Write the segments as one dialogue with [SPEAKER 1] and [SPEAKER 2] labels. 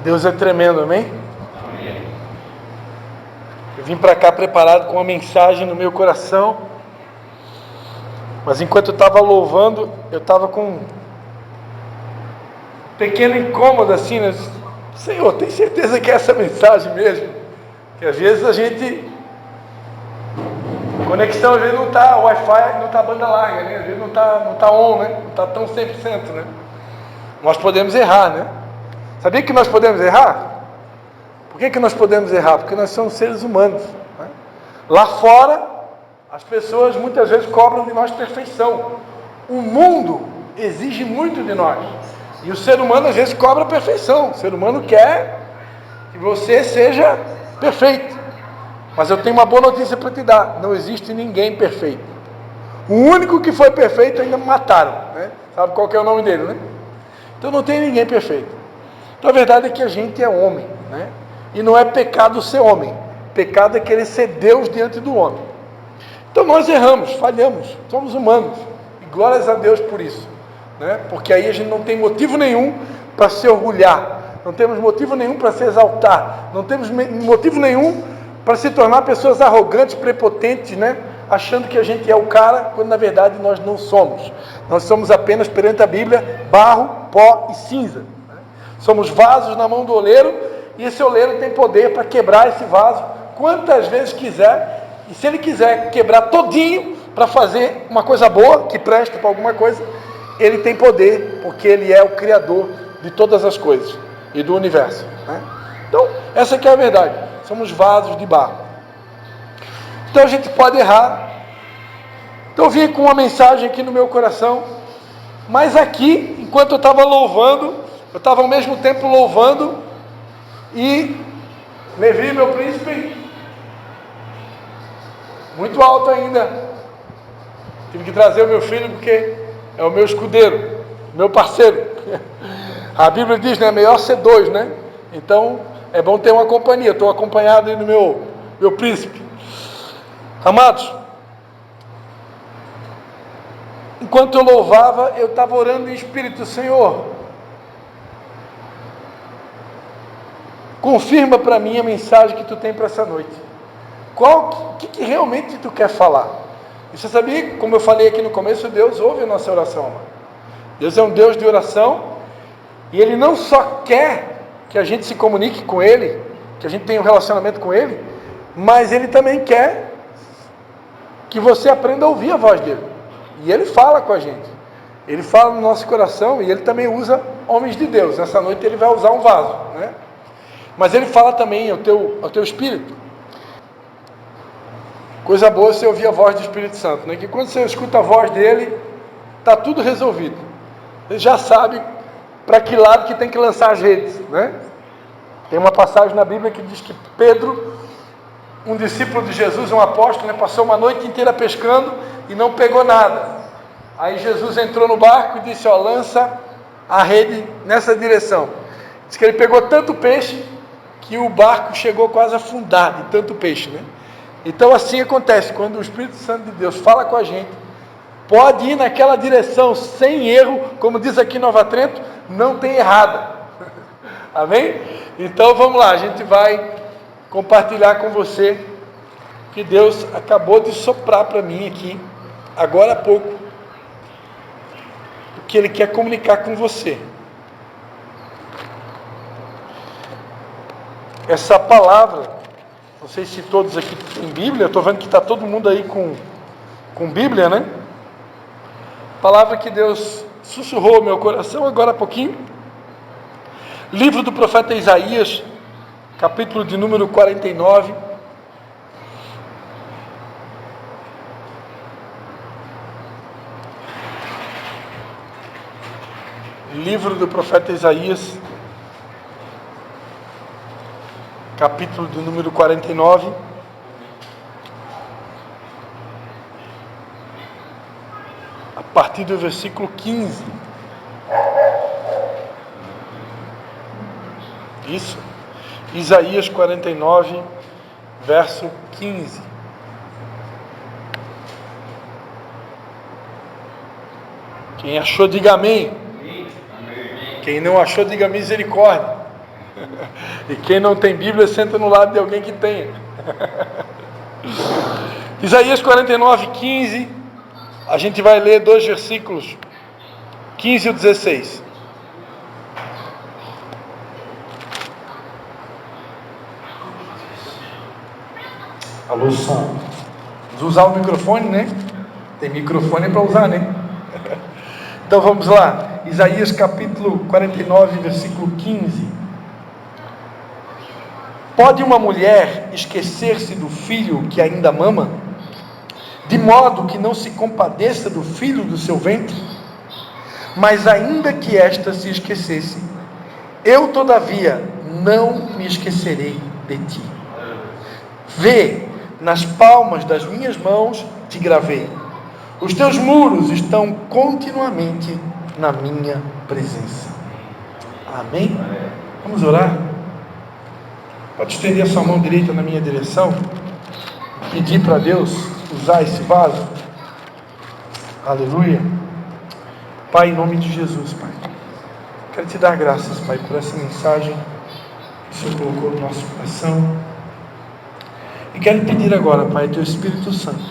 [SPEAKER 1] Deus é tremendo, amém? Eu vim para cá preparado com uma mensagem no meu coração, mas enquanto eu estava louvando, eu estava com um pequeno incômodo assim, né? Senhor, tem certeza que é essa mensagem mesmo? Que às vezes a gente, conexão às vezes não está, o Wi-Fi não está banda larga, né? Às vezes não tá on, né? Não está tão 100%, né? Nós podemos errar, né? Sabia que nós podemos errar? Por que nós podemos errar? Porque nós somos seres humanos, né? Lá fora, as pessoas muitas vezes cobram de nós perfeição. O mundo exige muito de nós. E o ser humano às vezes cobra perfeição. O ser humano quer que você seja perfeito. Mas eu tenho uma boa notícia para te dar. Não existe ninguém perfeito. O único que foi perfeito ainda mataram, né? Sabe qual que é o nome dele, né? Então não tem ninguém perfeito. Então a verdade é que a gente é homem, né? E não é pecado ser homem. Pecado é querer ser Deus diante do homem. Então nós erramos, falhamos, somos humanos. E glórias a Deus por isso, né? Porque aí a gente não tem motivo nenhum para se orgulhar. Não temos motivo nenhum para se exaltar. Não temos motivo nenhum para se tornar pessoas arrogantes, prepotentes, né? Achando que a gente é o cara, quando na verdade nós não somos. Nós somos apenas, perante a Bíblia, barro, pó e cinza. Somos vasos na mão do oleiro, e esse oleiro tem poder para quebrar esse vaso quantas vezes quiser, e se ele quiser quebrar todinho para fazer uma coisa boa, que presta para alguma coisa, ele tem poder, porque ele é o Criador de todas as coisas e do universo, né? Então, essa aqui é a verdade. Somos vasos de barro. Então a gente pode errar. Então eu vim com uma mensagem aqui no meu coração, mas aqui, enquanto eu estava louvando, eu estava ao mesmo tempo louvando, e Levi, meu príncipe, muito alto ainda. Tive que trazer o meu filho porque é o meu escudeiro, meu parceiro. A Bíblia diz, né, melhor ser dois, né? Então é bom ter uma companhia. Estou acompanhado aí do meu príncipe. Amados, enquanto eu louvava, eu estava orando em espírito. Senhor, confirma para mim a mensagem que tu tem para essa noite. O que realmente tu quer falar? E você sabia, como eu falei aqui no começo, Deus ouve a nossa oração, mano. Deus é um Deus de oração, e Ele não só quer que a gente se comunique com Ele, que a gente tenha um relacionamento com Ele, mas Ele também quer que você aprenda a ouvir a voz dEle. E Ele fala com a gente. Ele fala no nosso coração, e Ele também usa homens de Deus. Nessa noite Ele vai usar um vaso, né? Mas Ele fala também ao teu espírito. Coisa boa é você ouvir a voz do Espírito Santo, né? Que quando você escuta a voz dele, está tudo resolvido. Ele já sabe para que lado que tem que lançar as redes, né? Tem uma passagem na Bíblia que diz que Pedro, um discípulo de Jesus, um apóstolo, né, passou uma noite inteira pescando e não pegou nada. Aí Jesus entrou no barco e disse, ó, lança a rede nessa direção. Diz que ele pegou tanto peixe que o barco chegou quase a afundar de tanto peixe, né? Então assim acontece, quando o Espírito Santo de Deus fala com a gente, pode ir naquela direção sem erro, como diz aqui em Nova Trento, não tem errada. Amém? Então vamos lá, a gente vai compartilhar com você que Deus acabou de soprar para mim aqui, agora há pouco, o que Ele quer comunicar com você. Essa palavra, não sei se todos aqui têm Bíblia, eu estou vendo que está todo mundo aí com Bíblia, né? Palavra que Deus sussurrou ao meu coração agora há pouquinho. Livro do profeta Isaías, capítulo de número 49. Livro do profeta Isaías, capítulo de número 49. A partir do versículo 15. Isso. Isaías 49, verso 15. Quem achou, diga amém. Quem não achou, diga misericórdia. E quem não tem Bíblia, senta no lado de alguém que tenha. Isaías 49:15. A gente vai ler 2 versículos, 15 e 16. Alô, som. Vamos usar o microfone, né? Tem microfone para usar, né? Então vamos lá. Isaías capítulo 49, versículo 15. Pode uma mulher esquecer-se do filho que ainda mama, de modo que não se compadeça do filho do seu ventre? Mas ainda que esta se esquecesse, eu todavia não me esquecerei de ti. Vê, nas palmas das minhas mãos te gravei. Os teus muros estão continuamente na minha presença. Amém? Vamos orar? Pode estender a sua mão direita na minha direção. Pedir para Deus usar esse vaso. Aleluia. Pai, em nome de Jesus, Pai, quero te dar graças, Pai, por essa mensagem que o Senhor colocou no nosso coração. E quero pedir agora, Pai, teu Espírito Santo,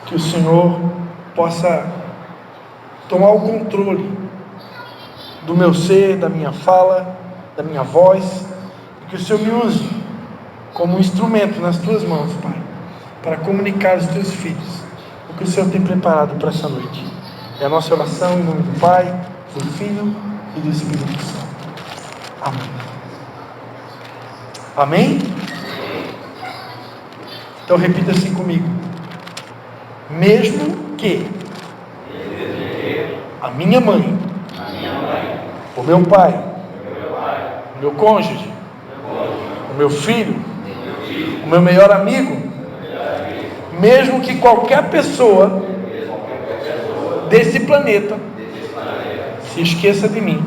[SPEAKER 1] que o Senhor possa tomar o controle do meu ser, da minha fala, da minha voz, e que o Senhor me use como um instrumento nas tuas mãos, Pai, para comunicar aos teus filhos o que o Senhor tem preparado para essa noite. É a nossa oração em nome do Pai, do Filho e do Espírito Santo. Amém. Amém? Então repita assim comigo. Mesmo que a minha mãe, o meu pai, o meu cônjuge, o meu filho, o meu melhor amigo, mesmo que qualquer pessoa desse planeta se esqueça de mim,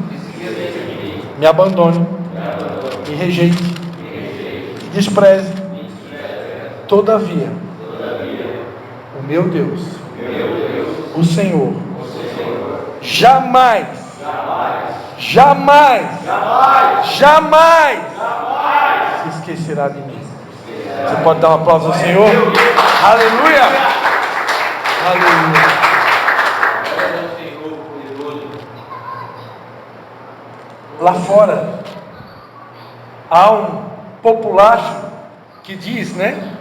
[SPEAKER 1] me abandone, me rejeite, me despreze, todavia, o meu Deus, o Senhor, jamais se esquecerá de mim. Você pode dar um aplauso ao Senhor? Aleluia! Aleluia! Lá fora há um populacho que diz, né,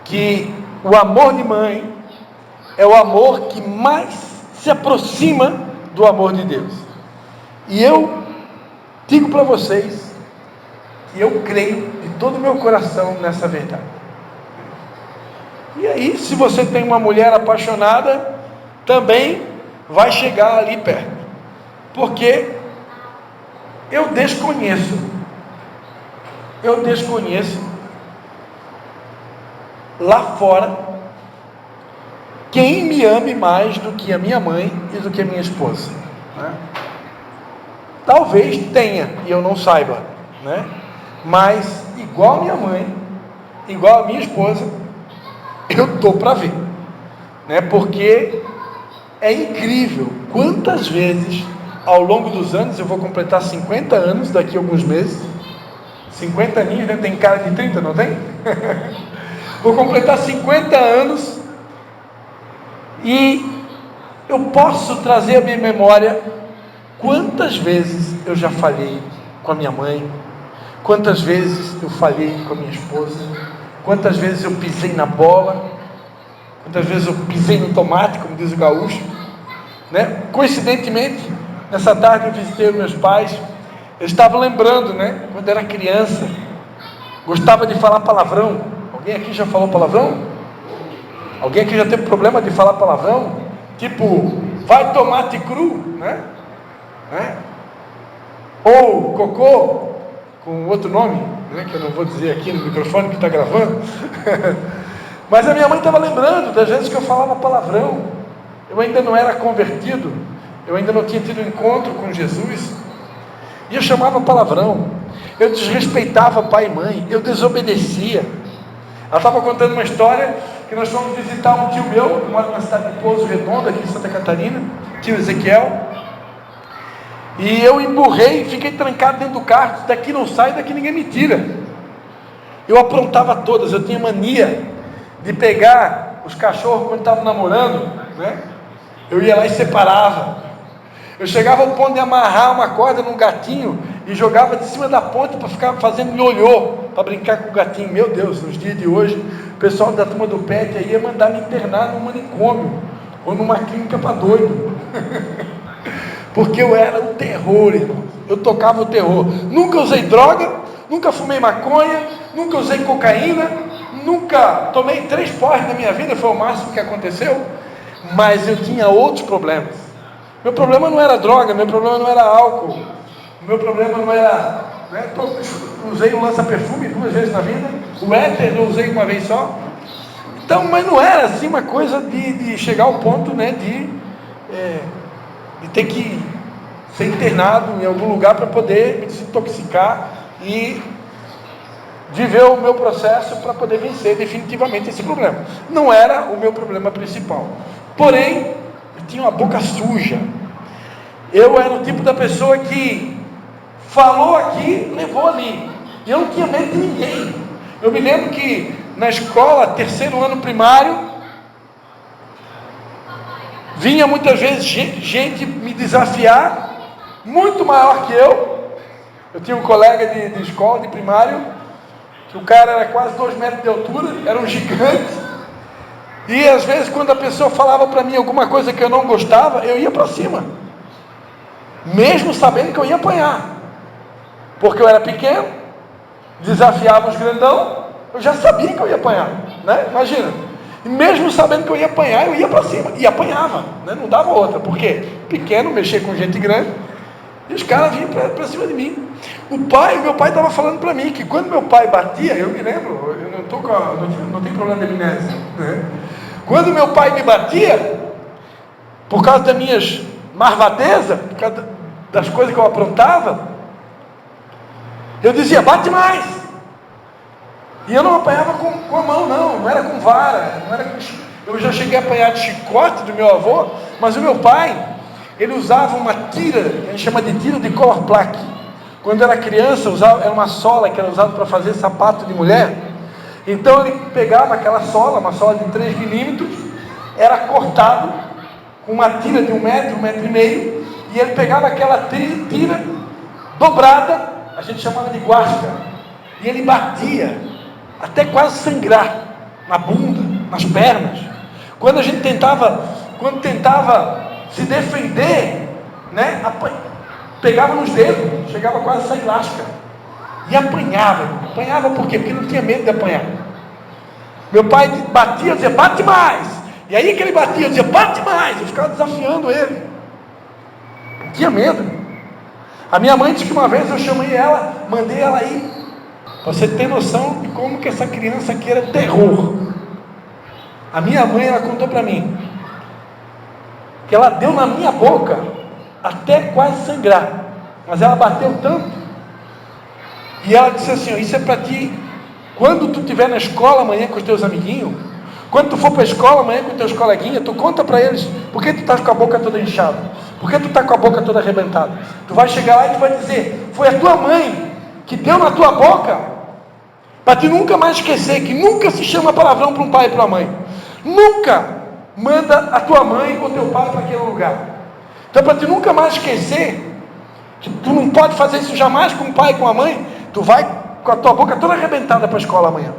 [SPEAKER 1] que o amor de mãe é o amor que mais se aproxima do amor de Deus. E eu digo para vocês que eu creio de todo o meu coração nessa verdade. E aí, se você tem uma mulher apaixonada, também vai chegar ali perto, porque eu desconheço lá fora quem me ame mais do que a minha mãe e do que a minha esposa, né? Talvez tenha e eu não saiba, né? Mas igual a minha mãe, igual a minha esposa, eu estou para ver, né? Porque é incrível quantas vezes ao longo dos anos, eu vou completar 50 anos daqui a alguns meses, 50 aninhos, né? Tem cara de 30, não tem? Vou completar 50 anos e eu posso trazer à minha memória quantas vezes eu já falhei com a minha mãe, quantas vezes eu falhei com a minha esposa, quantas vezes eu pisei na bola, quantas vezes eu pisei no tomate, como diz o gaúcho, né? Coincidentemente, nessa tarde eu visitei os meus pais. Eu estava lembrando, né? Quando era criança, gostava de falar palavrão. Alguém aqui já falou palavrão? Alguém aqui já teve problema de falar palavrão? Tipo, vai tomate cru, né? Ou cocô, com outro nome, né? Que eu não vou dizer aqui no microfone que está gravando. Mas a minha mãe estava lembrando das vezes que eu falava palavrão. Eu ainda não era convertido, eu ainda não tinha tido encontro com Jesus, e eu chamava palavrão, eu desrespeitava pai e mãe, eu desobedecia. Ela estava contando uma história que nós fomos visitar um tio meu, que mora na cidade de Pouso Redondo, aqui em Santa Catarina, tio Ezequiel, E eu emburrei, fiquei trancado dentro do carro, daqui não sai, daqui ninguém me tira. Eu aprontava todas, eu tinha mania de pegar os cachorros quando estavam namorando, né? Eu ia lá e separava. Eu chegava ao ponto de amarrar uma corda num gatinho e jogava de cima da ponte para ficar fazendo ioiô, para brincar com o gatinho. Meu Deus, nos dias de hoje, o pessoal da turma do PET aí ia mandar me internar num manicômio ou numa clínica para doido. Porque eu era o terror, irmão. Eu tocava o terror. Nunca usei droga, nunca fumei maconha, nunca usei cocaína, nunca tomei 3 porres na minha vida, foi o máximo que aconteceu. Mas eu tinha outros problemas. Meu problema não era droga, meu problema não era álcool, meu problema não era, né, usei um lança-perfume 2 vezes na vida, o éter eu usei uma vez só. Então, mas não era assim uma coisa de chegar ao ponto, né, de ter que ser internado em algum lugar para poder me desintoxicar e viver o meu processo para poder vencer definitivamente esse problema. Não era o meu problema principal. Porém, eu tinha uma boca suja. Eu era o tipo da pessoa que falou aqui, levou ali. E eu não tinha medo de ninguém. Eu me lembro que na escola, 3º ano primário, vinha muitas vezes gente me desafiar, muito maior que eu. Eu tinha um colega de escola, de primário, que o cara era quase 2 metros de altura, era um gigante. E às vezes quando a pessoa falava para mim alguma coisa que eu não gostava, eu ia para cima, mesmo sabendo que eu ia apanhar, porque eu era pequeno, desafiava os grandão, eu já sabia que eu ia apanhar, né? Imagina, e mesmo sabendo que eu ia apanhar, eu ia para cima, e apanhava, né? Não dava outra, porque pequeno, mexer com gente grande, e os caras vinham para cima de mim. Meu pai estava falando para mim, que quando meu pai batia, eu me lembro, eu não tenho problema de amnésia, né? Quando meu pai me batia, por causa das minhas marvadezas, por causa das coisas que eu aprontava, eu dizia, bate mais. E eu não apanhava com a mão, não era com vara, eu já cheguei a apanhar de chicote do meu avô, mas o meu pai, ele usava uma tira, que a gente chama de tira de color plaque. Quando eu era criança, era uma sola que era usada para fazer sapato de mulher. Então ele pegava aquela sola, uma sola de 3 milímetros, era cortado com uma tira de 1 metro, 1,5 metros, e ele pegava aquela tira dobrada, a gente chamava de guasca, e ele batia até quase sangrar na bunda, nas pernas. Quando tentava se defender, né, pegava nos dedos, chegava quase a sair lasca. E apanhava por quê? Porque não tinha medo de apanhar. Meu pai batia, eu dizia, bate mais. E aí que ele batia, eu dizia, bate mais. Eu ficava desafiando ele. Não tinha medo. A minha mãe disse que uma vez eu chamei ela, mandei ela ir. Para você ter noção de como que essa criança aqui era terror. A minha mãe, ela contou para mim que ela deu na minha boca até quase sangrar. Mas ela bateu tanto. E ela disse assim, isso é para ti, quando tu estiver na escola amanhã com os teus amiguinhos, quando tu for para a escola amanhã com os teus coleguinhas, tu conta para eles, por que tu estás com a boca toda inchada? Por que tu está com a boca toda arrebentada? Tu vai chegar lá e tu vai dizer, foi a tua mãe que deu na tua boca, para tu nunca mais esquecer, que nunca se chama palavrão para um pai e para uma mãe. Nunca manda a tua mãe ou teu pai para aquele lugar. Então para tu nunca mais esquecer, que tu não pode fazer isso jamais com o pai e com a mãe, tu vai com a tua boca toda arrebentada para a escola amanhã.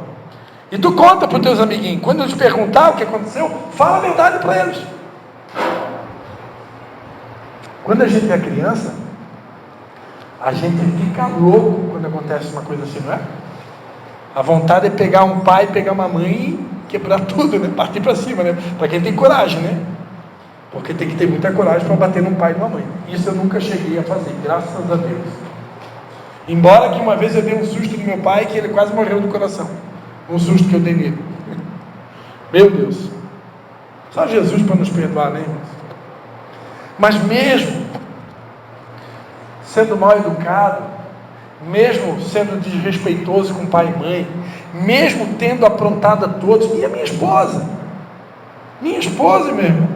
[SPEAKER 1] E tu conta para os teus amiguinhos. Quando eles perguntar o que aconteceu, fala a verdade para eles. Quando a gente é criança, a gente fica louco quando acontece uma coisa assim, não é? A vontade é pegar um pai, pegar uma mãe e quebrar tudo, né? Partir para cima, né? Para quem tem coragem, né? Porque tem que ter muita coragem para bater num pai e numa mãe. Isso eu nunca cheguei a fazer, graças a Deus. Embora que uma vez eu dei um susto no meu pai, que ele quase morreu do coração. Um susto que eu dei nele. Meu Deus. Só Jesus para nos perdoar, né, irmãos? Mas mesmo sendo mal educado, mesmo sendo desrespeitoso com pai e mãe, mesmo tendo aprontado a todos, e a minha esposa, meu irmão,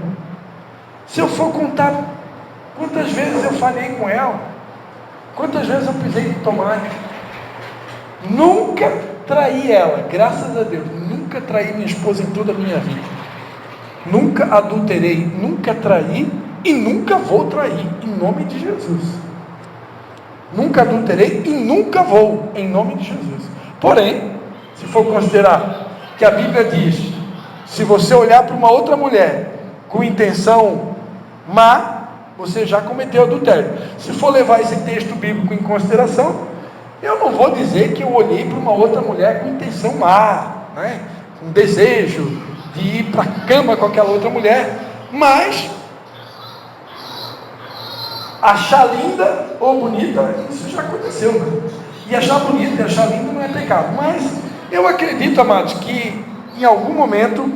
[SPEAKER 1] se eu for contar Quantas vezes eu falhei com ela? Quantas vezes eu pisei de tomate? Nunca traí ela, graças a Deus. Nunca traí minha esposa em toda a minha vida. Nunca adulterei, nunca traí e nunca vou trair, em nome de Jesus. Nunca adulterei e nunca vou, em nome de Jesus. Porém, se for considerar que a Bíblia diz, se você olhar para uma outra mulher com intenção má, você já cometeu adultério. Se for levar esse texto bíblico em consideração, eu não vou dizer que eu olhei para uma outra mulher com intenção má, né? Com desejo de ir para a cama com aquela outra mulher, mas achar linda ou bonita, isso já aconteceu, né? E achar bonita e achar linda não é pecado. Mas eu acredito, amados, que em algum momento,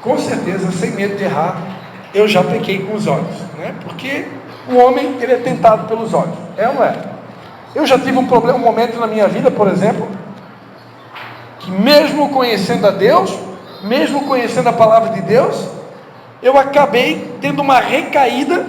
[SPEAKER 1] com certeza, sem medo de errar, eu já pequei com os olhos, né? Porque o homem, ele é tentado pelos olhos, é ou não é? Eu já tive um momento na minha vida, por exemplo, que mesmo conhecendo a Deus, mesmo conhecendo a palavra de Deus, eu acabei tendo uma recaída.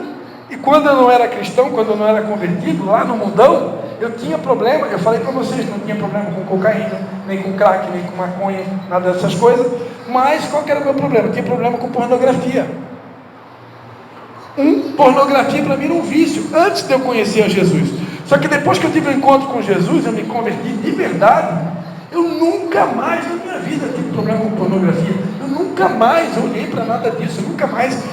[SPEAKER 1] E quando eu não era cristão, quando eu não era convertido, lá no mundão, eu tinha problema. Eu falei para vocês, não tinha problema com cocaína, nem com crack, nem com maconha, nada dessas coisas. Mas qual que era o meu problema? Eu tinha problema com pornografia. Pornografia para mim era um vício, antes de eu conhecer a Jesus. Só que depois que eu tive um encontro com Jesus, eu me converti de verdade. Eu nunca mais na minha vida tive problema com pornografia. Eu nunca mais olhei para nada disso. Eu nunca mais,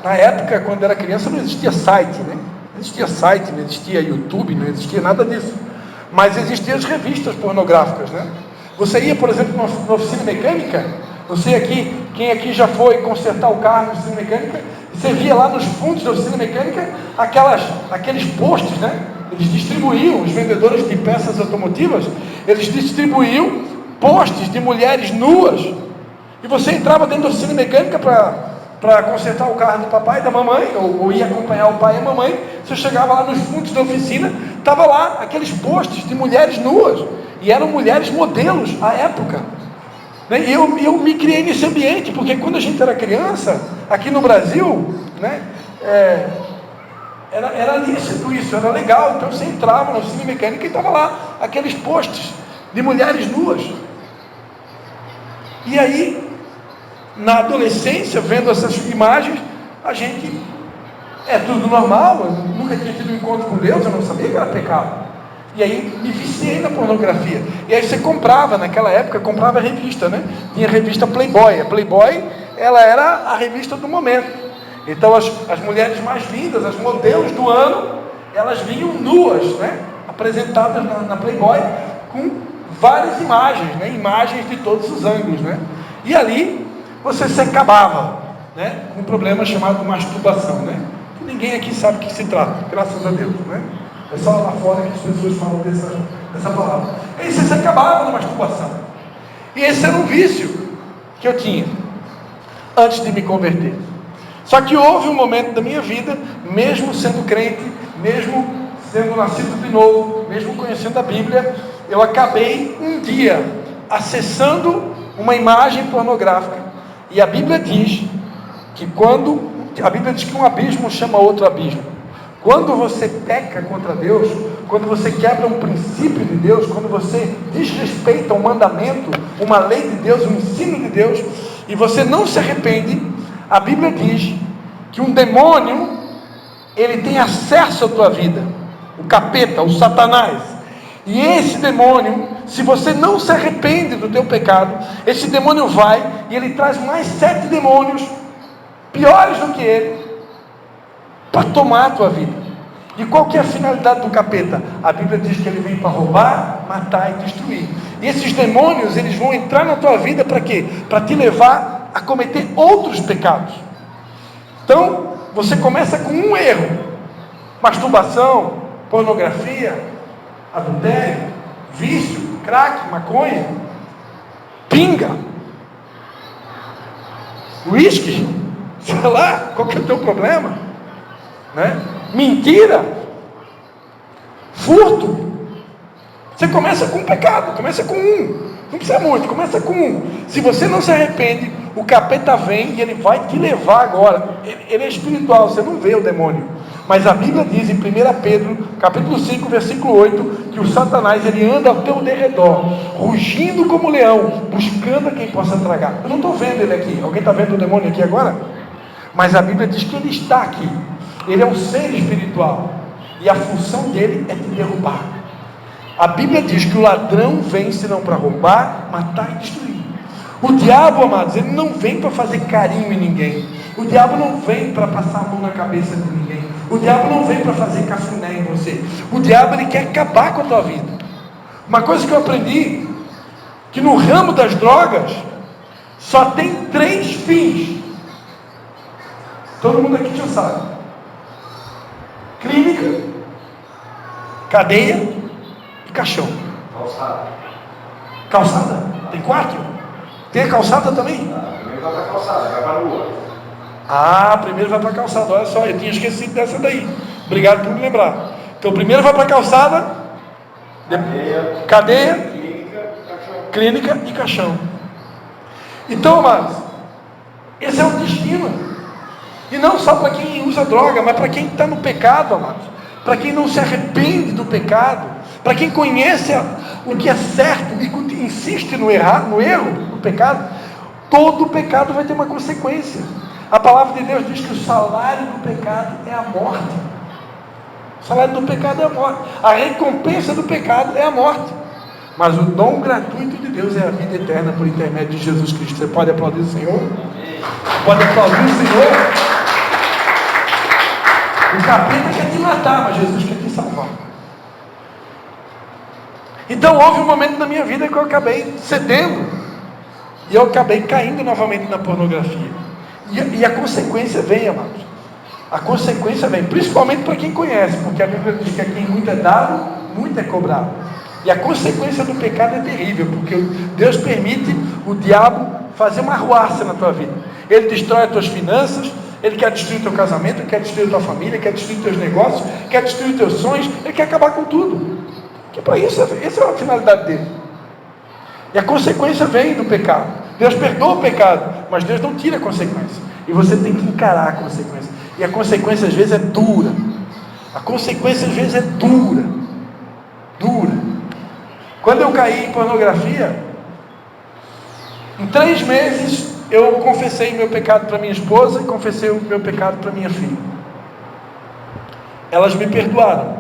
[SPEAKER 1] na época, quando era criança, não existia site, né? Não existia site, não existia YouTube, não existia nada disso. Mas existiam as revistas pornográficas, né? Você ia, por exemplo, na oficina mecânica. Você aqui, quem aqui já foi consertar o carro na oficina mecânica, você via lá nos fundos da oficina mecânica aqueles postes, né? Eles distribuíam, os vendedores de peças automotivas, eles distribuíam postes de mulheres nuas, e você entrava dentro da oficina mecânica para consertar o carro do papai e da mamãe, ou ia acompanhar o pai e a mamãe. Você chegava lá nos fundos da oficina, estava lá aqueles postes de mulheres nuas, e eram mulheres modelos à época. E eu me criei nesse ambiente, porque quando a gente era criança, aqui no Brasil, né, era lícito isso, era legal. Então você entrava na oficina mecânica e estava lá aqueles postes de mulheres nuas. E aí, na adolescência, vendo essas imagens, a gente, é tudo normal. Eu nunca tinha tido um encontro com Deus, eu não sabia que era pecado. E aí me viciei na pornografia. E aí você comprava, naquela época, comprava revista, né? Tinha a revista Playboy. A Playboy, ela era a revista do momento. Então as mulheres mais lindas, as modelos do ano, elas vinham nuas, né? Apresentadas na Playboy, com várias imagens, né? Imagens de todos os ângulos, né? E ali você se acabava, né? Com um problema chamado masturbação, né? Que ninguém aqui sabe o que se trata, graças a Deus, né? É só lá fora que as pessoas falam dessa palavra. E você se acabava na masturbação. E esse era um vício que eu tinha antes de me converter. Só que houve um momento da minha vida, mesmo sendo crente, mesmo sendo nascido de novo, mesmo conhecendo a Bíblia, eu acabei um dia acessando uma imagem pornográfica. E a Bíblia diz que um abismo chama outro abismo. Quando você peca contra Deus, quando você quebra um princípio de Deus, quando você desrespeita um mandamento, uma lei de Deus, um ensino de Deus, e você não se arrepende, a Bíblia diz que um demônio, ele tem acesso à tua vida, o capeta, o Satanás. E esse demônio, se você não se arrepende do teu pecado, esse demônio vai e ele traz mais 7 demônios, piores do que ele, para tomar a tua vida. E qual que é a finalidade do capeta? A Bíblia diz que ele vem para roubar, matar e destruir. E esses demônios, eles vão entrar na tua vida para quê? Para te levar a cometer outros pecados. Então, você começa com um erro: masturbação, pornografia, adultério, vício, crack, maconha, pinga, uísque, sei lá, qual que é o teu problema? Né? Mentira, furto. Você começa com um pecado, começa com um, não precisa muito, começa com um. Se você não se arrepende, o capeta vem e ele vai te levar agora. Ele é espiritual, você não vê o demônio. Mas a Bíblia diz em 1 Pedro, capítulo 5, versículo 8, que o Satanás, ele anda ao teu derredor, rugindo como leão, buscando a quem possa tragar. Eu não estou vendo ele aqui. Alguém está vendo o demônio aqui agora? Mas a Bíblia diz que ele está aqui. Ele é um ser espiritual. E a função dele é te derrubar. A Bíblia diz que o ladrão vem senão para roubar, matar e destruir. O diabo, amados, ele não vem para fazer carinho em ninguém. O diabo não vem para passar a mão na cabeça de ninguém. O diabo não vem para fazer cafuné em você. O diabo, ele quer acabar com a tua vida. Uma coisa que eu aprendi, que no ramo das drogas, só tem 3 fins. Todo mundo aqui já sabe: clínica, cadeia e caixão. Calçada? Tem 4? Tem a calçada também?
[SPEAKER 2] Primeiro vai para a calçada, vai para a rua.
[SPEAKER 1] Primeiro vai para a calçada. Olha só, eu tinha esquecido dessa daí. Obrigado por me lembrar. Então, primeiro vai para a calçada, cadeia, clínica e caixão. Então, amados, esse é o destino. E não só para quem usa droga, mas para quem está no pecado, amados. Para quem não se arrepende do pecado, para quem conhece o que é certo e insiste no erro, no pecado, todo pecado vai ter uma consequência. A palavra de Deus diz que o salário do pecado é a morte. O salário do pecado é a morte. A recompensa do pecado é a morte. Mas o dom gratuito de Deus é a vida eterna por intermédio de Jesus Cristo. Você pode aplaudir o Senhor? Pode aplaudir o Senhor? O capeta quer te matar, mas Jesus quer te salvar. Então houve um momento na minha vida que eu acabei cedendo. E eu acabei caindo novamente na pornografia. E a consequência vem, amados. A consequência vem, principalmente para quem conhece, porque a Bíblia diz que a quem muito é dado, muito é cobrado. E a consequência do pecado é terrível, porque Deus permite o diabo fazer uma arruaça na tua vida. Ele destrói as tuas finanças, ele quer destruir o teu casamento, ele quer destruir a tua família, quer destruir os teus negócios, quer destruir os teus sonhos, ele quer acabar com tudo. Que para isso, essa é a finalidade dele. E a consequência vem do pecado. Deus perdoa o pecado, mas Deus não tira a consequência. E você tem que encarar a consequência. E a consequência às vezes é dura. A consequência às vezes é dura. Dura. Quando eu caí em pornografia, em 3 meses eu confessei meu pecado para minha esposa e confessei o meu pecado para minha filha. Elas me perdoaram.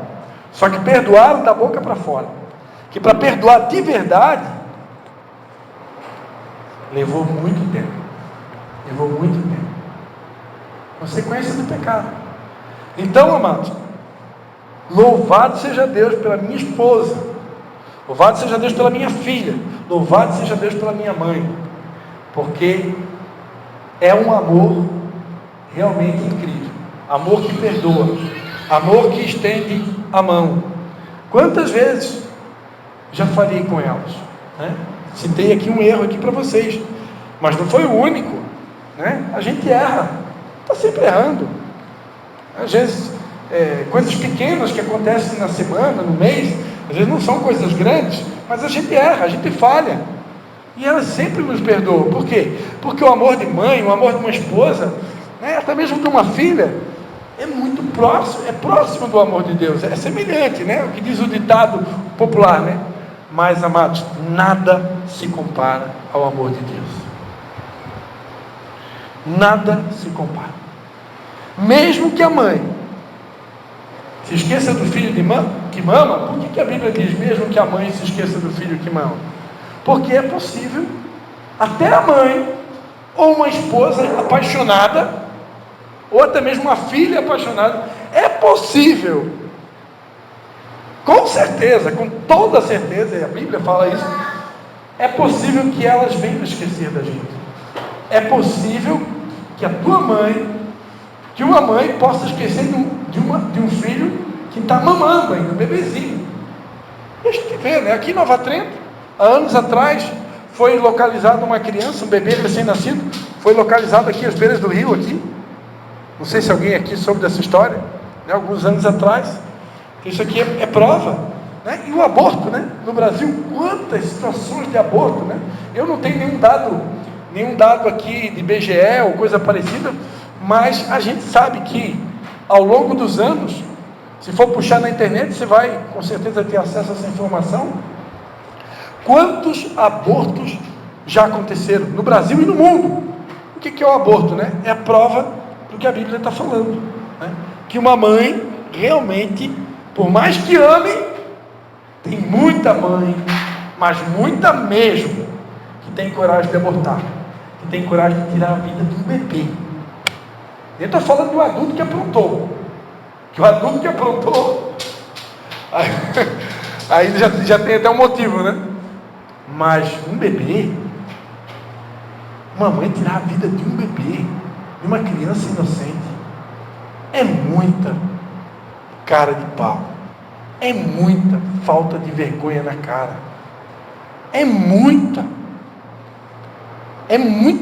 [SPEAKER 1] Só que perdoaram da boca para fora. Que para perdoar de verdade levou muito tempo. Levou muito tempo. Consequência do pecado. Então, amados, louvado seja Deus pela minha esposa, louvado seja Deus pela minha filha, louvado seja Deus pela minha mãe, porque é um amor realmente incrível. Amor que perdoa, amor que estende a mão. Quantas vezes já falei com elas, né? Citei aqui um erro aqui para vocês, mas não foi o único, né? A gente erra, está sempre errando. Às vezes, coisas pequenas que acontecem na semana, no mês, às vezes não são coisas grandes, mas a gente erra, a gente falha. E elas sempre nos perdoam. Por quê? Porque o amor de mãe, o amor de uma esposa, né, até mesmo de uma filha, é muito próximo, é próximo do amor de Deus, é semelhante, né? O que diz o ditado popular, né? Mas, amados, nada se compara ao amor de Deus. Nada se compara. Mesmo que a mãe se esqueça do filho que mama, por que a Bíblia diz mesmo que a mãe se esqueça do filho que mama? Porque é possível, até a mãe, ou uma esposa apaixonada, ou até mesmo uma filha apaixonada, é possível, com certeza, com toda certeza, e a Bíblia fala isso, é possível que elas venham esquecer da gente. É possível que a tua mãe, que uma mãe possa esquecer de um filho que está mamando ainda, um bebezinho. E a gente vê, né? Aqui em Nova Trento, há anos atrás, foi localizada uma criança, um bebê recém-nascido, foi localizado aqui às beiras do rio, aqui. Não sei se alguém aqui soube dessa história, né? Alguns anos atrás. Isso aqui é prova, né? E o aborto, né? No Brasil, quantas situações de aborto, né? Eu não tenho nenhum dado nenhum dado aqui de IBGE ou coisa parecida, mas a gente sabe que ao longo dos anos, se for puxar na internet, você vai com certeza ter acesso a essa informação. Quantos abortos já aconteceram no Brasil e no mundo? O que é o aborto, né? É a prova do que a Bíblia está falando, né? Que uma mãe realmente, por mais que ame, tem muita mãe, mas muita mesmo, que tem coragem de abortar, que tem coragem de tirar a vida de um bebê. Eu estou falando do adulto que aprontou, que o adulto que aprontou, aí já tem até um motivo, né? Mas um bebê, uma mãe tirar a vida de um bebê, de uma criança inocente, é muita cara de pau, é muita falta de vergonha na cara, é muita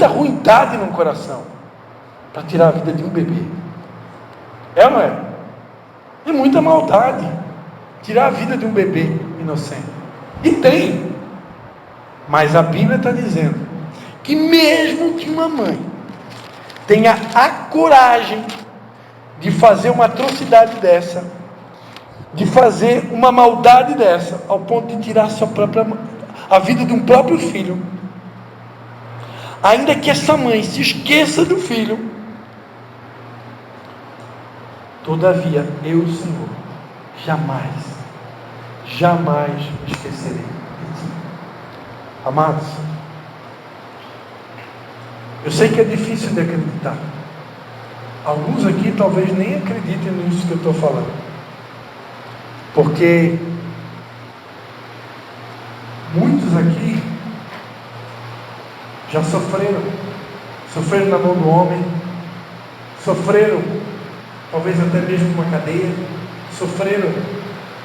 [SPEAKER 1] ruindade no coração para tirar a vida de um bebê. É ou não é? É muita maldade tirar a vida de um bebê inocente. E tem, mas a Bíblia está dizendo que mesmo que uma mãe tenha a coragem de fazer uma atrocidade dessa, de fazer uma maldade dessa, ao ponto de tirar a vida de um próprio filho, ainda que essa mãe se esqueça do filho, todavia eu, Senhor, jamais me esquecerei de ti. Amados, eu sei que é difícil de acreditar. Alguns aqui talvez nem acreditem nisso que eu estou falando, porque muitos aqui já sofreram na mão do homem, sofreram talvez até mesmo numa cadeia, sofreram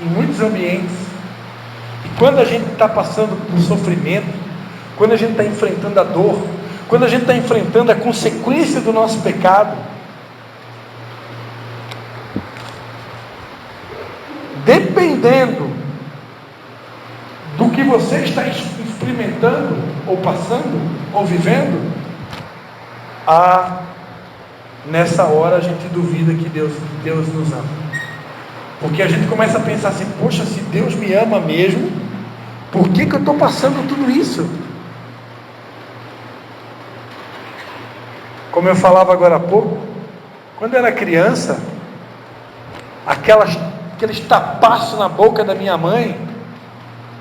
[SPEAKER 1] em muitos ambientes. E quando a gente está passando por sofrimento, quando a gente está enfrentando a dor, quando a gente está enfrentando a consequência do nosso pecado, dependendo do que você está experimentando, ou passando, ou vivendo, nessa hora a gente duvida que Deus nos ama. Porque a gente começa a pensar assim: poxa, se Deus me ama mesmo, por que eu estou passando tudo isso? Como eu falava agora há pouco, quando eu era criança, aqueles tapaços na boca da minha mãe,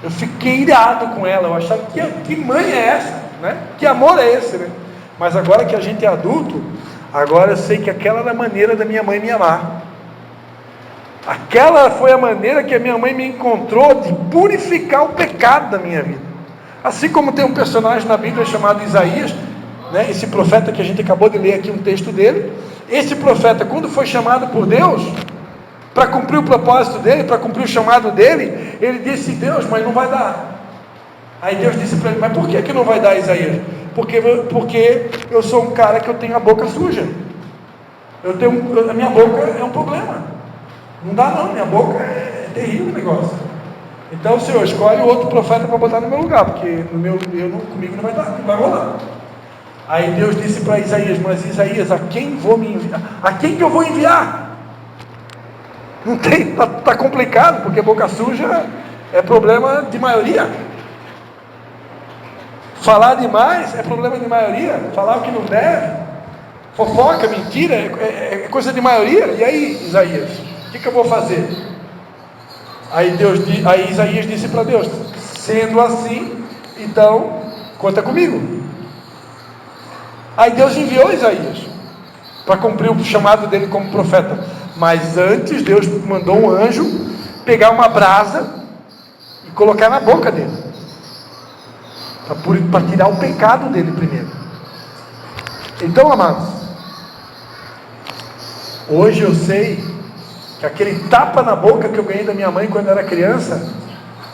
[SPEAKER 1] eu fiquei irado com ela. Eu achava que mãe é essa, né? Que amor é esse, né? Mas agora que a gente é adulto, agora eu sei que aquela era a maneira da minha mãe me amar. Aquela foi a maneira que a minha mãe me encontrou de purificar o pecado da minha vida. Assim como tem um personagem na Bíblia chamado Isaías, né? Esse profeta que a gente acabou de ler aqui um texto dele. Esse profeta, quando foi chamado por Deus para cumprir o propósito dele, para cumprir o chamado dele, ele disse: Deus, mas não vai dar. Aí Deus disse para ele: mas por que não vai dar, Isaías? Porque eu sou um cara que eu tenho a boca suja. A minha boca é um problema. Não dá não, minha boca é terrível o negócio. Então, Senhor, escolhe outro profeta para botar no meu lugar, porque comigo não vai dar, não vai rolar. Aí Deus disse para Isaías: mas Isaías, a quem vou me enviar? A quem que eu vou enviar? Não tem, tá complicado, porque boca suja é problema de maioria. Falar demais é problema de maioria. Falar o que não deve, fofoca, mentira, é coisa de maioria. E aí, Isaías, o que eu vou fazer? Aí Isaías disse para Deus: sendo assim, então conta comigo. Aí Deus enviou Isaías para cumprir o chamado dele como profeta. Mas antes Deus mandou um anjo pegar uma brasa e colocar na boca dele, para tirar o pecado dele primeiro. Então, amados, hoje eu sei que aquele tapa na boca que eu ganhei da minha mãe quando eu era criança,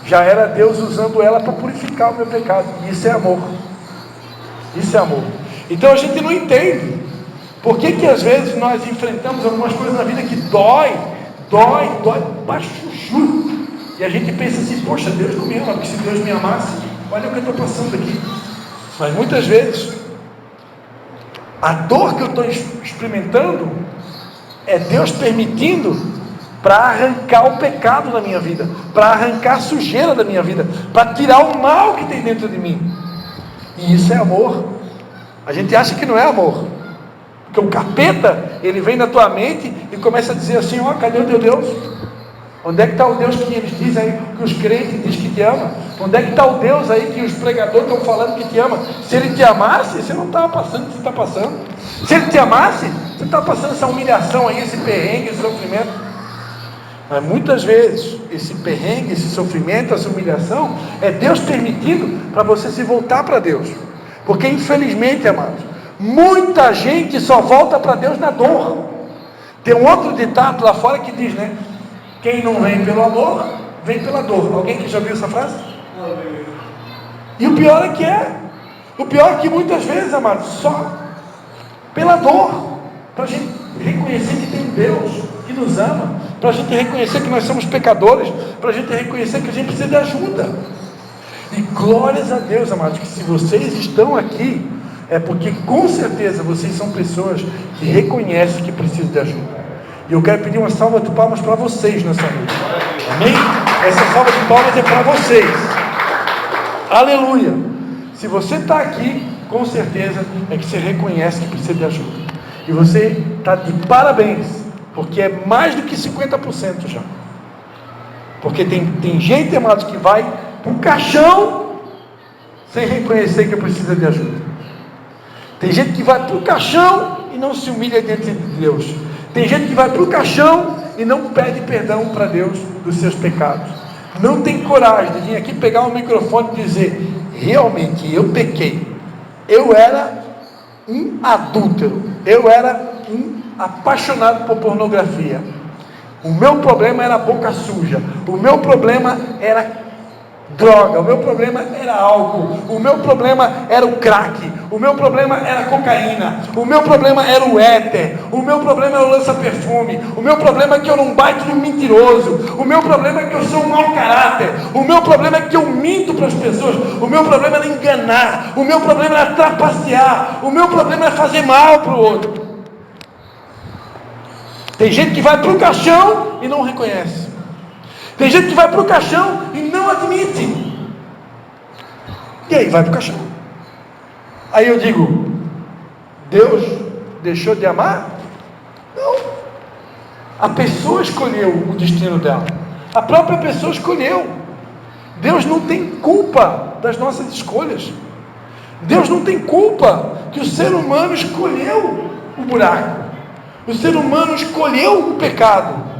[SPEAKER 1] já era Deus usando ela para purificar o meu pecado. E isso é amor. Isso é amor. Então a gente não entende por que às vezes nós enfrentamos algumas coisas na vida que dói para chuchu. E a gente pensa assim: poxa, Deus não me ama, porque se Deus me amasse, olha o que eu estou passando aqui. Mas muitas vezes A dor que eu estou experimentando é Deus permitindo para arrancar o pecado da minha vida, para arrancar a sujeira da minha vida, para tirar o mal que tem dentro de mim. E isso é amor. A gente acha que não é amor, porque o capeta, ele vem na tua mente e começa a dizer assim: ó, cadê o teu Deus? Onde é que está o Deus que eles dizem aí, que os crentes dizem que te ama? Onde é que está o Deus aí que os pregadores estão falando que te ama? Se ele te amasse, você não estava passando o que você está passando. Se ele te amasse, você está passando essa humilhação aí, esse perrengue, esse sofrimento. Mas muitas vezes, esse perrengue, esse sofrimento, essa humilhação, é Deus permitindo para você se voltar para Deus. Porque infelizmente, amados, muita gente só volta para Deus na dor. Tem um outro ditado lá fora que diz, né? Quem não vem pelo amor, vem pela dor. Alguém que já viu essa frase? E o pior é que o pior é que muitas vezes, amados, só pela dor, para a gente reconhecer que tem Deus que nos ama, para a gente reconhecer que nós somos pecadores, para a gente reconhecer que a gente precisa de ajuda. E glórias a Deus, amados, que se vocês estão aqui, é porque com certeza vocês são pessoas que reconhecem que precisam de ajuda. E eu quero pedir uma salva de palmas para vocês nessa noite. Amém? Essa salva de palmas é para vocês. Aleluia. Se você está aqui, com certeza é que você reconhece que precisa de ajuda. E você está de parabéns, porque é mais do que 50% já. Porque tem gente, amados, que vai para o caixão sem reconhecer que precisa de ajuda. Tem gente que vai para o caixão e não se humilha diante de Deus. Tem gente que vai para o caixão e não pede perdão para Deus dos seus pecados. Não tem coragem de vir aqui pegar um microfone e dizer: realmente eu pequei. Eu era um adúltero. Eu era um apaixonado por pornografia. O meu problema era a boca suja. O meu problema era droga. O meu problema era álcool. O meu problema era o crack. O meu problema era a cocaína. O meu problema era o éter. O meu problema era o lança-perfume. O meu problema é que eu não baito no mentiroso. O meu problema é que eu sou um mau caráter. O meu problema é que eu minto para as pessoas. O meu problema era enganar. O meu problema era trapacear. O meu problema era fazer mal para o outro. Tem gente que vai para o caixão e não reconhece. Tem gente que vai para o caixão e não admite. E aí vai para o caixão. Aí eu digo: Deus deixou de amar? Não. A pessoa escolheu o destino dela. A própria pessoa escolheu. Deus não tem culpa das nossas escolhas. Deus não tem culpa que o ser humano escolheu o buraco. O ser humano escolheu o pecado.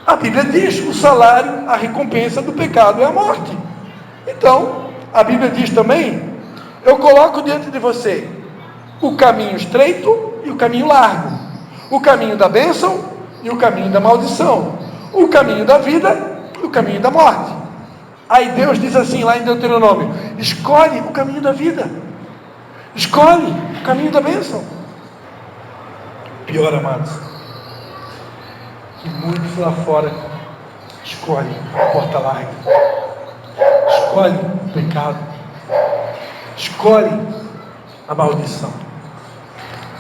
[SPEAKER 1] A Bíblia diz: o salário, a recompensa do pecado é a morte. Então, a Bíblia diz também: eu coloco diante de você o caminho estreito e o caminho largo, o caminho da bênção e o caminho da maldição, o caminho da vida e o caminho da morte. Aí Deus diz assim lá em Deuteronômio: escolhe o caminho da vida, escolhe o caminho da bênção. Pior, amados, que muitos lá fora escolhem a porta larga, escolhem o pecado, escolhem a maldição.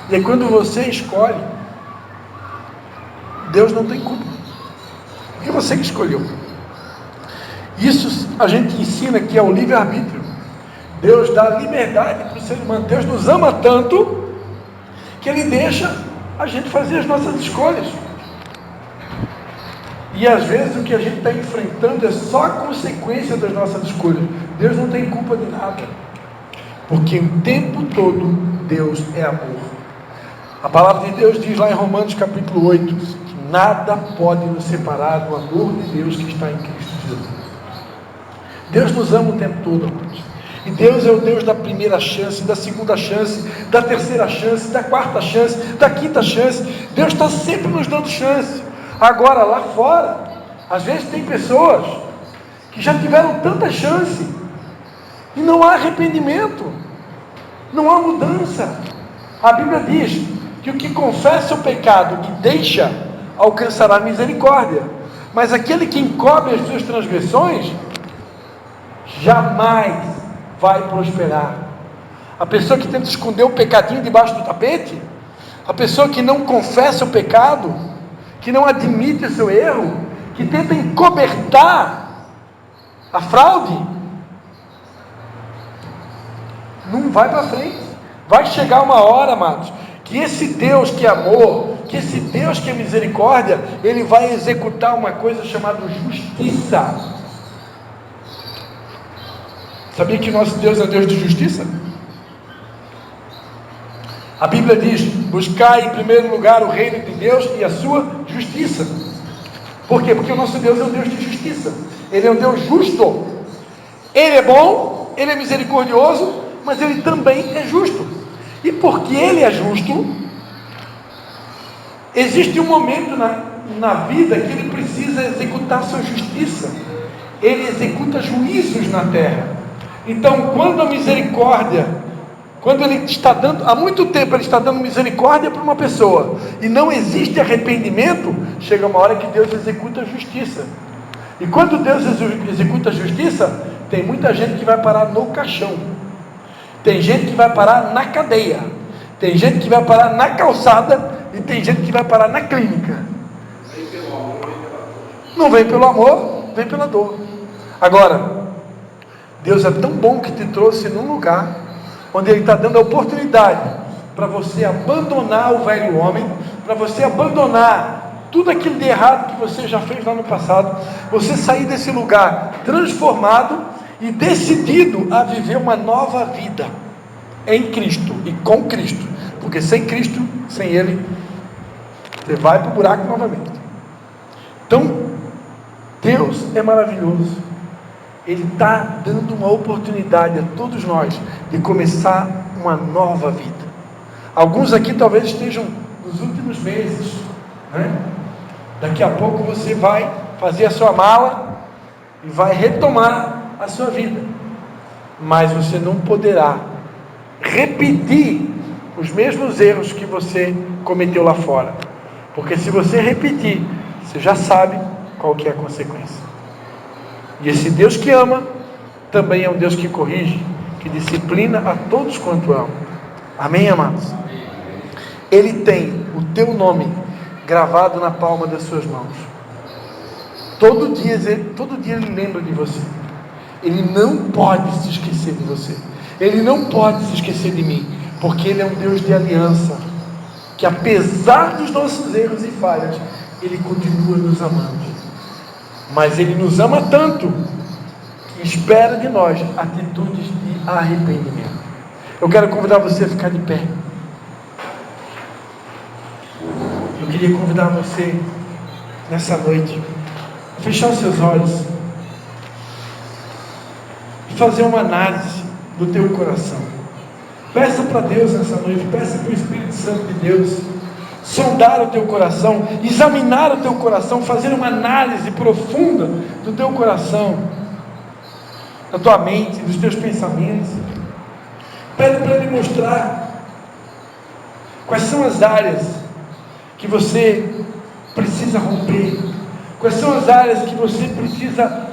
[SPEAKER 1] E aí quando você escolhe, Deus não tem culpa, porque você que escolheu. Isso a gente ensina que é o livre-arbítrio. Deus dá liberdade para o ser humano. Deus nos ama tanto que Ele deixa a gente fazer as nossas escolhas. E às vezes o que a gente está enfrentando é só a consequência das nossas escolhas. Deus não tem culpa de nada, porque o tempo todo Deus é amor. A palavra de Deus diz lá em Romanos capítulo 8 que nada pode nos separar do amor de Deus que está em Cristo Jesus. Deus nos ama o tempo todo, amados. E Deus é o Deus da primeira chance, da segunda chance, da terceira chance, da quarta chance, da quinta chance. Deus está sempre nos dando chance. Agora, lá fora, às vezes tem pessoas que já tiveram tanta chance e não há arrependimento, não há mudança. A Bíblia diz que o que confessa o pecado e deixa, alcançará misericórdia. Mas aquele que encobre as suas transgressões, jamais vai prosperar. a pessoa que tenta esconder o pecadinho debaixo do tapete, a pessoa que não confessa o pecado, que não admite o seu erro, que tenta encobertar a fraude, não vai para frente. Vai chegar uma hora, amados, que esse Deus que é amor, que esse Deus que é misericórdia, Ele vai executar uma coisa chamada justiça. Sabia que nosso Deus é Deus de justiça? A Bíblia diz: buscai em primeiro lugar o reino de Deus e a sua justiça. Por quê? Porque o nosso Deus é um Deus de justiça. Ele é um Deus justo. Ele é bom, Ele é misericordioso, mas Ele também é justo. E porque Ele é justo, existe um momento na vida que Ele precisa executar sua justiça. Ele executa juízos na terra. Então, quando a misericórdia, quando Ele está dando, há muito tempo Ele está dando misericórdia para uma pessoa, e não existe arrependimento, chega uma hora que Deus executa a justiça. E quando Deus executa a justiça, tem muita gente que vai parar no caixão, tem gente que vai parar na cadeia, tem gente que vai parar na calçada, e tem gente que vai parar na clínica. Não vem pelo amor, vem pela dor. Agora, Deus é tão bom que te trouxe num lugar onde Ele está dando a oportunidade para você abandonar o velho homem, para você abandonar tudo aquilo de errado que você já fez lá no passado, você sair desse lugar transformado e decidido a viver uma nova vida em Cristo e com Cristo, porque sem Cristo, sem Ele, você vai para o buraco novamente. Então, Deus é maravilhoso. Ele está dando uma oportunidade a todos nós de começar uma nova vida. Alguns aqui talvez estejam nos últimos meses, né? Daqui a pouco você vai fazer a sua mala e vai retomar a sua vida, mas você não poderá repetir os mesmos erros que você cometeu lá fora, porque se você repetir, você já sabe qual que é a consequência. E esse Deus que ama, também é um Deus que corrige, que disciplina a todos quanto amam. Amém, amados? Ele tem o teu nome gravado na palma das suas mãos. Todo dia Ele lembra de você. Ele não pode se esquecer de você. Ele não pode se esquecer de mim, porque Ele é um Deus de aliança, que apesar dos nossos erros e falhas, Ele continua nos amando. Mas Ele nos ama tanto que espera de nós atitudes de arrependimento. Eu quero convidar você a ficar de pé. Eu queria convidar você nessa noite a fechar os seus olhos e fazer uma análise do teu coração. Peça para Deus nessa noite, peça para o Espírito Santo de Deus sondar o teu coração, examinar o teu coração, fazer uma análise profunda do teu coração, da tua mente, dos teus pensamentos. Pede para Ele mostrar quais são as áreas que você precisa romper, quais são as áreas que você precisa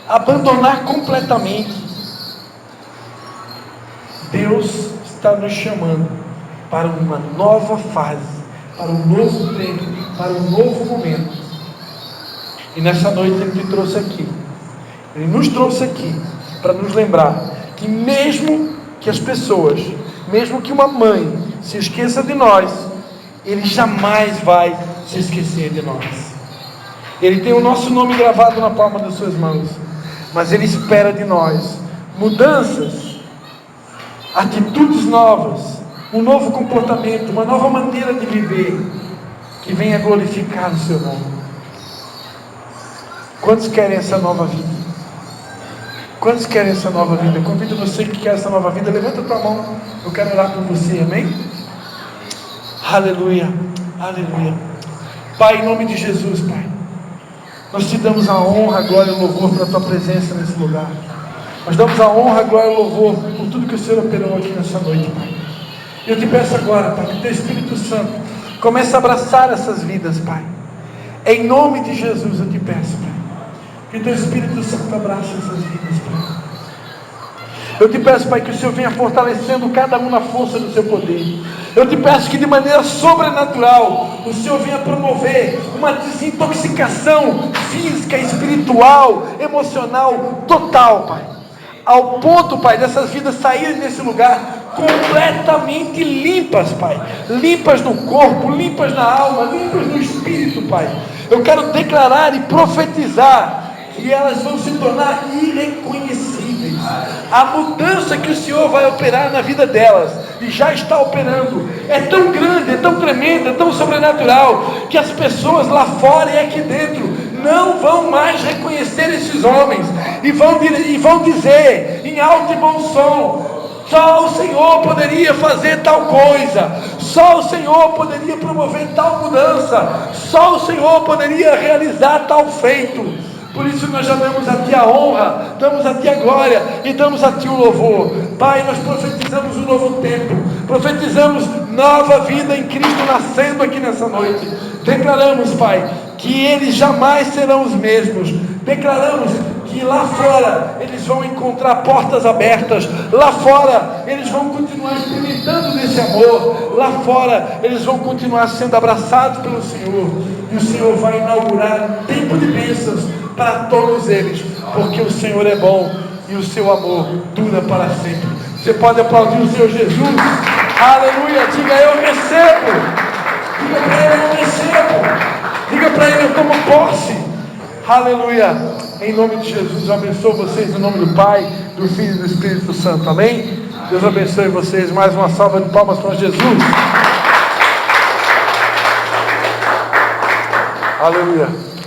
[SPEAKER 1] abandonar completamente. Deus está nos chamando para uma nova fase, para um novo tempo, para um novo momento. E nessa noite Ele te trouxe aqui. Ele nos trouxe aqui para nos lembrar que mesmo que as pessoas, mesmo que uma mãe se esqueça de nós, Ele jamais vai se esquecer de nós. Ele tem o nosso nome gravado na palma das suas mãos, mas Ele espera de nós mudanças, atitudes novas, um novo comportamento, uma nova maneira de viver, que venha glorificar o seu nome. Quantos querem essa nova vida? Quantos querem essa nova vida? Eu convido você que quer essa nova vida, levanta a tua mão, eu quero orar por você, amém? Aleluia, aleluia. Pai, em nome de Jesus, Pai, nós te damos a honra, a glória e o louvor pela tua presença nesse lugar. Nós damos a honra, a glória e o louvor por tudo que o Senhor operou aqui nessa noite, Pai. Eu te peço agora, Pai, que o teu Espírito Santo comece a abraçar essas vidas, Pai. Em nome de Jesus eu te peço, Pai, que o teu Espírito Santo abrace essas vidas, Pai. Eu te peço, Pai, que o Senhor venha fortalecendo cada um na força do seu poder. Eu te peço que de maneira sobrenatural o Senhor venha promover uma desintoxicação física, espiritual, emocional, total, Pai. Ao ponto, Pai, dessas vidas saírem desse lugar completamente limpas, Pai. Limpas no corpo, limpas na alma, limpas no espírito, Pai. Eu quero declarar e profetizar que elas vão se tornar irreconhecíveis. A mudança que o Senhor vai operar na vida delas, e já está operando, é tão grande, é tão tremenda, é tão sobrenatural, que as pessoas lá fora e aqui dentro não vão mais reconhecer esses homens, e vão dizer em alto e bom som: só o Senhor poderia fazer tal coisa, só o Senhor poderia promover tal mudança, só o Senhor poderia realizar tal feito. Por isso nós já damos a Ti a honra, damos a Ti a glória e damos a Ti o louvor. Pai, nós profetizamos um novo tempo, profetizamos nova vida em Cristo nascendo aqui nessa noite. Declaramos, Pai, que eles jamais serão os mesmos. Declaramos que lá fora eles vão encontrar portas abertas, lá fora eles vão continuar experimentando desse amor, lá fora eles vão continuar sendo abraçados pelo Senhor, e o Senhor vai inaugurar um tempo de bênçãos para todos eles, porque o Senhor é bom e o seu amor dura para sempre. Você pode aplaudir o Senhor Jesus? Aleluia! Diga: eu recebo. Diga para Ele: eu recebo. Diga para Ele: eu tomo posse. Aleluia! Em nome de Jesus, eu abençoo vocês em nome do Pai, do Filho e do Espírito Santo. Amém? Deus abençoe vocês. Mais uma salva de palmas para Jesus. Aleluia!